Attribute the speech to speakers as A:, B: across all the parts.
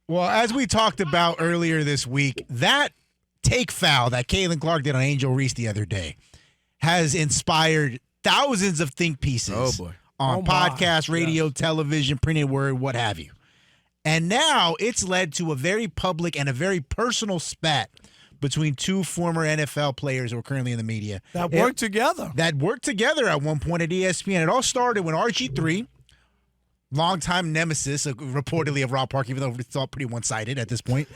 A: Well, as we talked about earlier this week, that take foul that Caitlin Clark did on Angel Reese the other day has inspired thousands of think pieces on podcasts, radio, television, printed word, what have you. And now it's led to a very public and a very personal spat between two former NFL players who are currently in the media.
B: That worked together.
A: That worked together at one point at ESPN. It all started when RG3, longtime nemesis, reportedly of Rob Parker, even though it's all pretty one-sided at this point,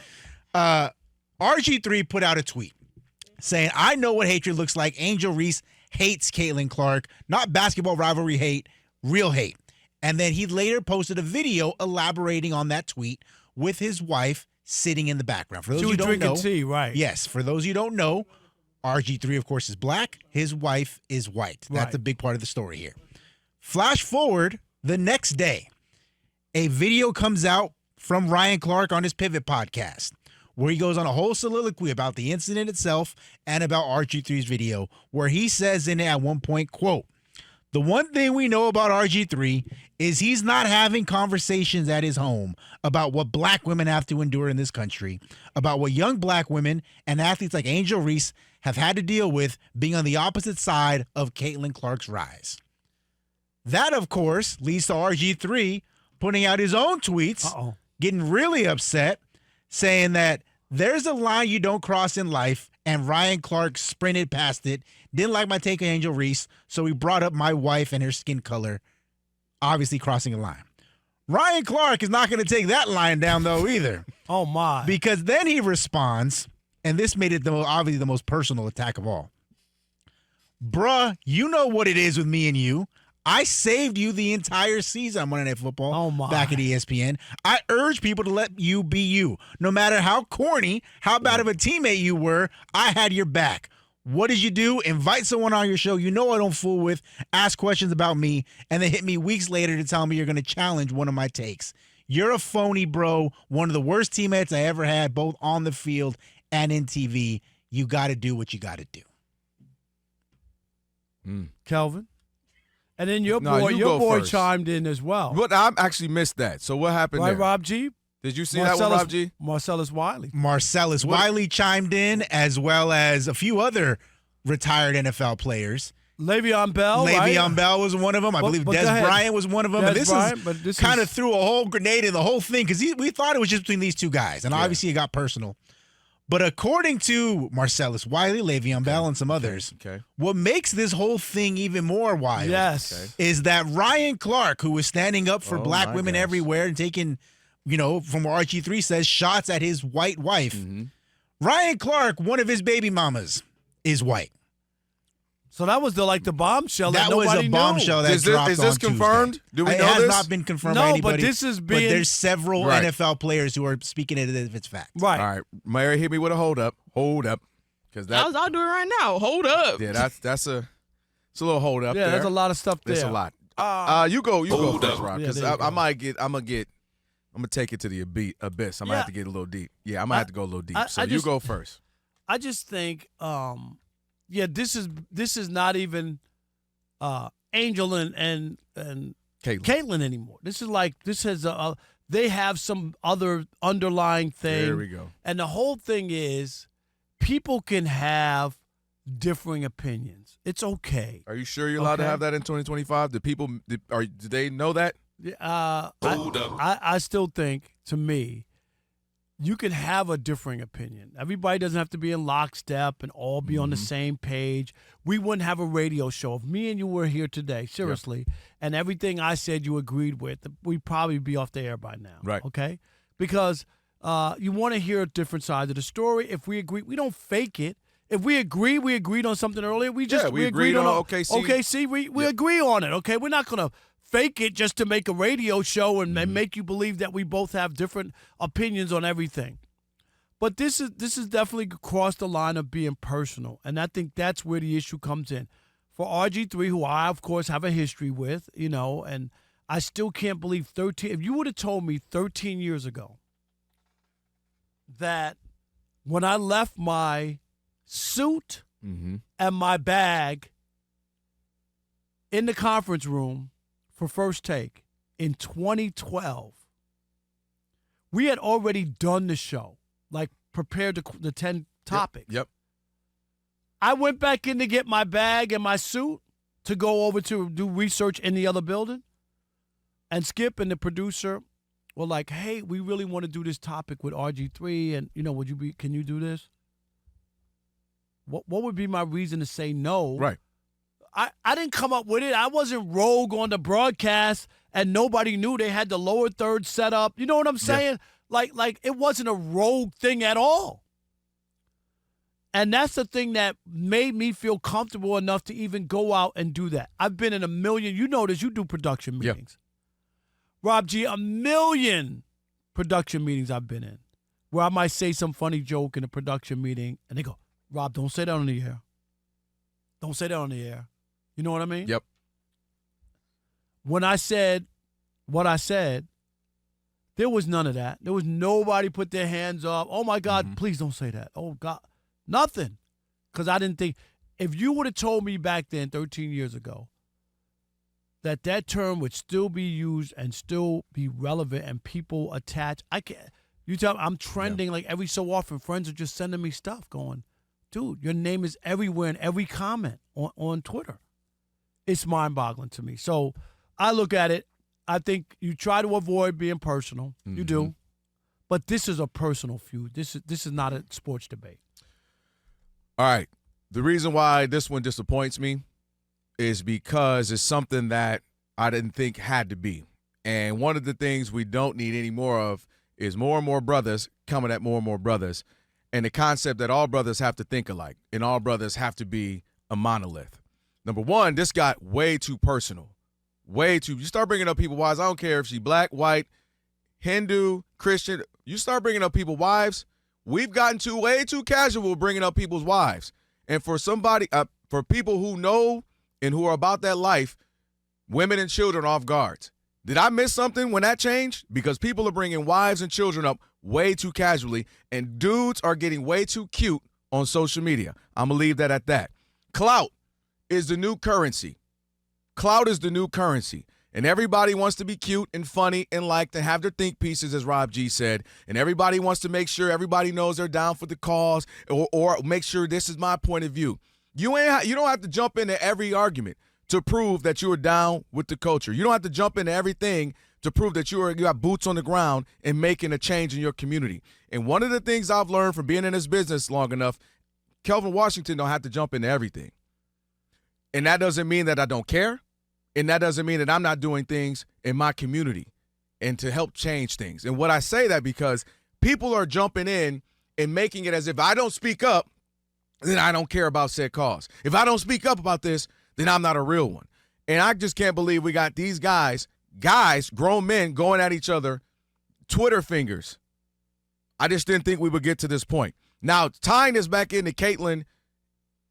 A: RG3 put out a tweet saying, I know what hatred looks like. Angel Reese hates Caitlin Clark. Not basketball rivalry hate, real hate. And then he later posted a video elaborating on that tweet with his wife sitting in the background. For those
B: she
A: you
B: was
A: don't
B: drinking
A: know,
B: tea, right?
A: Yes, for those you don't know, RG3, of course, is black. His wife is white. That's a big part of the story here. Flash forward the next day, a video comes out from Ryan Clark on his Pivot podcast, where he goes on a whole soliloquy about the incident itself and about RG3's video, where he says in it at one point, quote, the one thing we know about RG3 is he's not having conversations at his home about what black women have to endure in this country, about what young black women and athletes like Angel Reese have had to deal with being on the opposite side of Caitlin Clark's rise. That, of course, leads to RG3 putting out his own tweets, getting really upset, saying that there's a line you don't cross in life, and Ryan Clark sprinted past it. Didn't like my take on Angel Reese, so he brought up my wife and her skin color, obviously crossing a line. Ryan Clark is not going to take that line down, though, either.
B: Oh, my.
A: Because then he responds, and this made it obviously the most personal attack of all. Bruh, you know what it is with me and you. I saved you the entire season on Monday Night Football back at ESPN. I urge people to let you be you. No matter how corny, how bad of a teammate you were, I had your back. What did you do? Invite someone on your show you know I don't fool with, ask questions about me, and then hit me weeks later to tell me you're going to challenge one of my takes. You're a phony, bro. One of the worst teammates I ever had, both on the field and in TV. You got to do what you got to do.
B: Kelvin? And then your boy chimed in as well.
C: But I actually missed that. So what happened there?
B: Right, Rob G?
C: Did you see that one, Rob G?
B: Marcellus Wiley.
A: Marcellus Wiley chimed in, as well as a few other retired NFL players.
B: Le'Veon Bell,
A: Le'Veon Bell was one of them. I believe Des Bryant was one of them. This kind of threw a whole grenade in the whole thing because we thought it was just between these two guys. And obviously it got personal. But according to Marcellus Wiley, Le'Veon Bell, and some others, what makes this whole thing even more wild is that Ryan Clark, who was standing up for black women everywhere and taking, from what RG3 says, shots at his white wife. Ryan Clark, one of his baby mamas, is white.
B: So that was the bombshell that
A: was
B: nobody
A: a bombshell
B: knew.
A: that dropped
C: Is this
A: on
C: confirmed?
A: Tuesday.
C: Do we know
A: it has
C: this?
A: not been confirmed by anybody.
B: But
A: but there's several NFL players who are speaking it as if it's fact.
B: Right.
C: All right. Mary, hit me with a hold up. Hold up.
D: I'll do it right now. Hold up.
C: Yeah, it's a little hold up there.
B: Yeah, there's a lot of stuff there.
C: There's a lot. You go first, Rob, because I'm gonna take it to the abyss. I'm gonna have to get a little deep. Yeah, I'm gonna have to go a little deep. You go first.
B: I just think, this is not even Angel and Caitlin anymore. They have some other underlying thing.
C: There we go.
B: And the whole thing is, people can have differing opinions. It's okay.
C: Are you sure you're allowed to have that in 2025? Do they know that?
B: I still think, to me, you can have a differing opinion. Everybody doesn't have to be in lockstep and all be on the same page. We wouldn't have a radio show. If me and you were here today, seriously, and everything I said you agreed with, we'd probably be off the air by now.
C: Right.
B: Okay? Because you want to hear different sides of the story. If we agree, we don't fake it. If we agree, we agreed on something earlier. We agreed on
C: OKC.
B: OKC, we agree on it. Okay? We're not going to fake it just to make a radio show and make you believe that we both have different opinions on everything. But this is definitely crossed the line of being personal, and I think that's where the issue comes in. For RG3, who I, of course, have a history with, and I still can't believe 13. If you would have told me 13 years ago that when I left my suit and my bag in the conference room for First Take in 2012, We had already done the show, like prepared the 10 topics.
C: Yep.
B: I went back in to get my bag and my suit to go over to do research in the other building. And Skip and the producer were like, hey, we really want to do this topic with RG3. And, can you do this? What would be my reason to say no?
C: Right.
B: I didn't come up with it. I wasn't rogue on the broadcast and nobody knew they had the lower third set up. You know what I'm saying? Yeah. Like it wasn't a rogue thing at all. And that's the thing that made me feel comfortable enough to even go out and do that. I've been in a million, you know this, you do production meetings. Yep. Rob G, a million production meetings I've been in where I might say some funny joke in a production meeting and they go, Rob, don't say that on the air. Don't say that on the air. You know what I mean?
C: Yep.
B: When I said what I said, there was none of that. There was nobody put their hands up. Oh, my God, please don't say that. Oh, God. Nothing. Because I didn't think, if you would have told me back then, 13 years ago, that term would still be used and still be relevant and people attach, I can't. You tell me, I'm trending like every so often. Friends are just sending me stuff going, dude, your name is everywhere in every comment on Twitter. It's mind-boggling to me. So I look at it. I think you try to avoid being personal. You do. But this is a personal feud. This is not a sports debate.
C: All right. The reason why this one disappoints me is because it's something that I didn't think had to be. And one of the things we don't need any more of is more and more brothers coming at more and more brothers. And the concept that all brothers have to think alike and all brothers have to be a monolith. Number one, this got way too personal. Way too. You start bringing up people's wives. I don't care if she's black, white, Hindu, Christian. You start bringing up people's wives. We've gotten way too casual bringing up people's wives. And for somebody, for people who know and who are about that life, women and children are off guard. Did I miss something when that changed? Because people are bringing wives and children up way too casually, and dudes are getting way too cute on social media. I'm going to leave that at that. Clout is the new currency. Clout is the new currency. And everybody wants to be cute and funny and like to have their think pieces, as Rob G said. And everybody wants to make sure everybody knows they're down for the cause or make sure this is my point of view. You don't have to jump into every argument to prove that you are down with the culture. You don't have to jump into everything to prove that you got boots on the ground and making a change in your community. And one of the things I've learned from being in this business long enough, Kelvin Washington don't have to jump into everything. And that doesn't mean that I don't care. And that doesn't mean that I'm not doing things in my community and to help change things. And what I say that because people are jumping in and making it as if I don't speak up, then I don't care about said cause. If I don't speak up about this, then I'm not a real one. And I just can't believe we got these guys, grown men going at each other, Twitter fingers. I just didn't think we would get to this point. Now, tying this back into Caitlin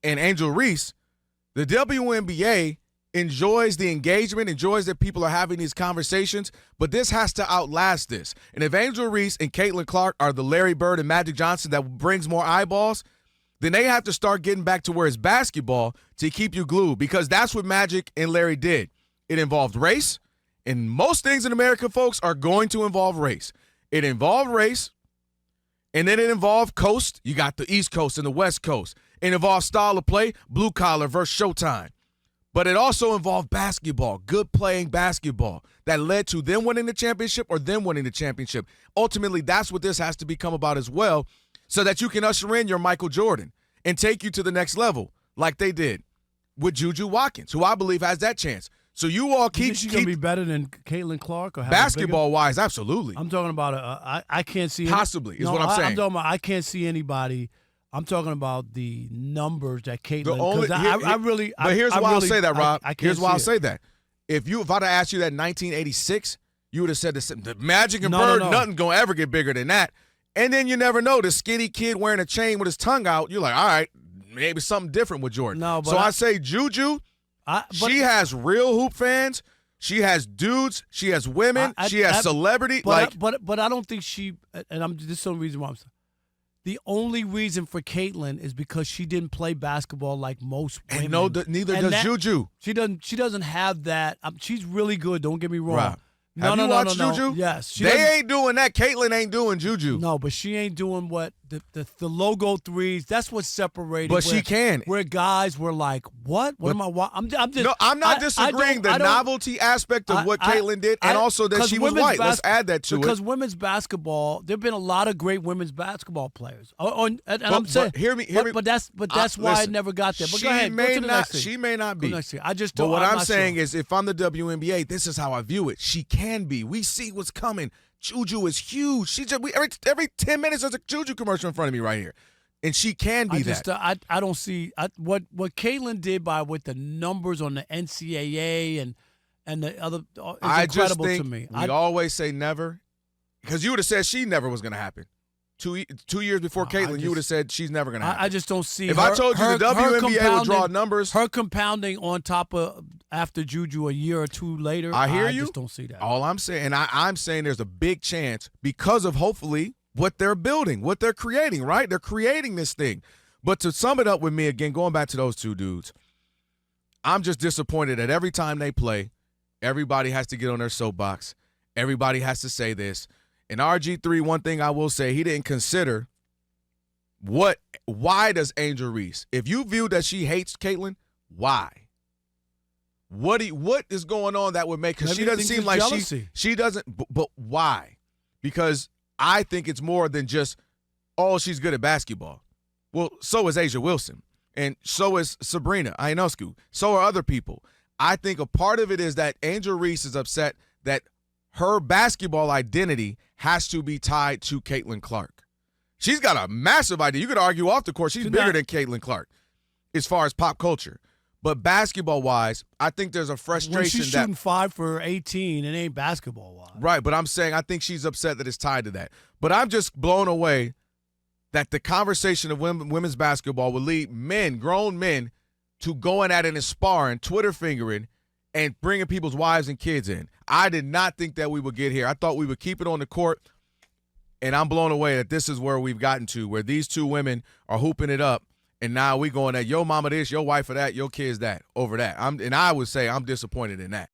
C: and Angel Reese, the WNBA enjoys the engagement, enjoys that people are having these conversations, but this has to outlast this. And if Angel Reese and Caitlin Clark are the Larry Bird and Magic Johnson that brings more eyeballs, then they have to start getting back to where it's basketball to keep you glued, because that's what Magic and Larry did. It involved race, and most things in America, folks, are going to involve race. It involved race, and then it involved coast. You got the East Coast and the West Coast. It involved style of play, blue collar versus Showtime. But it also involved basketball, good playing basketball that led to them winning the championship or them winning the championship. Ultimately, that's what this has to become about as well, so that you can usher in your Michael Jordan and take you to the next level like they did with Juju Watkins, who I believe has that chance. So you all keep.
B: She's going to be better than Caitlin Clark? Or
C: basketball-wise, absolutely.
B: I'm talking about I can't see.
C: Possibly is what I'm saying.
B: I'm talking about I can't see anybody. I'm talking about the numbers that Caitlin.
C: But here's why I'll say that, Rob. Here's why I'll say that. If I'd have asked you that in 1986, you would have said the Magic and Bird, nothing going to ever get bigger than that. And then you never know, the skinny kid wearing a chain with his tongue out, you're like, all right, maybe something different with Jordan. So I say Juju, she has real hoop fans. She has dudes. She has women. She has celebrity.
B: But I don't think she – and this is the reason why I'm saying. The only reason for Caitlin is because she didn't play basketball like most women.
C: And neither does Juju.
B: She doesn't have that. She's really good, don't get me wrong. Right.
C: Have you watched Juju?
B: Yes.
C: They ain't doing that. Caitlyn ain't doing Juju.
B: No, but she ain't doing what the logo threes. That's what separated.
C: But she can.
B: Where guys were like, "What? What am I? I'm just."
C: No, I'm not disagreeing the novelty aspect of what Caitlyn did, and also that she was white. Let's add that to it.
B: Because women's basketball, there've been a lot of great women's basketball players. I'm saying,
C: hear me.
B: But that's why it never got there. But go ahead. Go to the next thing.
C: She may not be.
B: I just.
C: But what I'm saying is, if I'm the WNBA, this is how I view it. She can be. We see what's coming. Juju is huge. She just every 10 minutes there's a Juju commercial in front of me right here, and she can be that.
B: I don't see what Caitlyn did with the numbers on the NCAA and the other. Is incredible
C: to
B: me.
C: We always say never, because you would have said she never was going to happen. 2 years before Caitlyn, you would have said she's never going to happen.
B: I just don't see.
C: If I told you the WNBA would draw numbers,
B: her compounding on top of after Juju a year or two later,
C: I hear you.
B: I just don't see that.
C: All I'm saying, and I'm saying there's a big chance because of hopefully what they're building, what they're creating, right? They're creating this thing. But to sum it up with me, again, going back to those two dudes, I'm just disappointed that every time they play, everybody has to get on their soapbox. Everybody has to say this. And RG3, one thing I will say, he didn't consider why does Angel Reese, if you view that she hates Caitlyn, why? What is going on that would make, because she doesn't seem like she doesn't, but why? Because I think it's more than just, she's good at basketball. Well, so is Asia Wilson, and so is Sabrina Ionescu. So are other people. I think a part of it is that Angel Reese is upset that her basketball identity has to be tied to Caitlin Clark. She's got a massive idea. You could argue off the court she's bigger than Caitlin Clark as far as pop culture. But basketball-wise, I think there's a frustration
B: when she's shooting 5 for 18, it ain't basketball-wise.
C: Right, but I'm saying I think she's upset that it's tied to that. But I'm just blown away that the conversation of women's basketball will lead grown men, to going at it and sparring, Twitter fingering, and bringing people's wives and kids in. I did not think that we would get here. I thought we would keep it on the court, and I'm blown away that this is where we've gotten to, where these two women are hooping it up, and now we going at your mama this, your wife for that, your kids that, over that. I would say I'm disappointed in that.